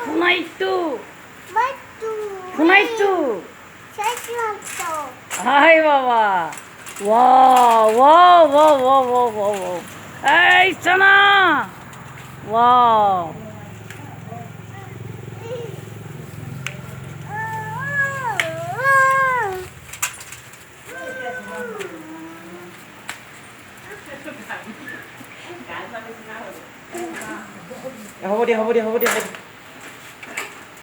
Funaitu. Funaitu. Hai Baba. Wow, wow, wow, wow, wow, wow, wow. Hey, Sana. Wow. হ'ব দিয়া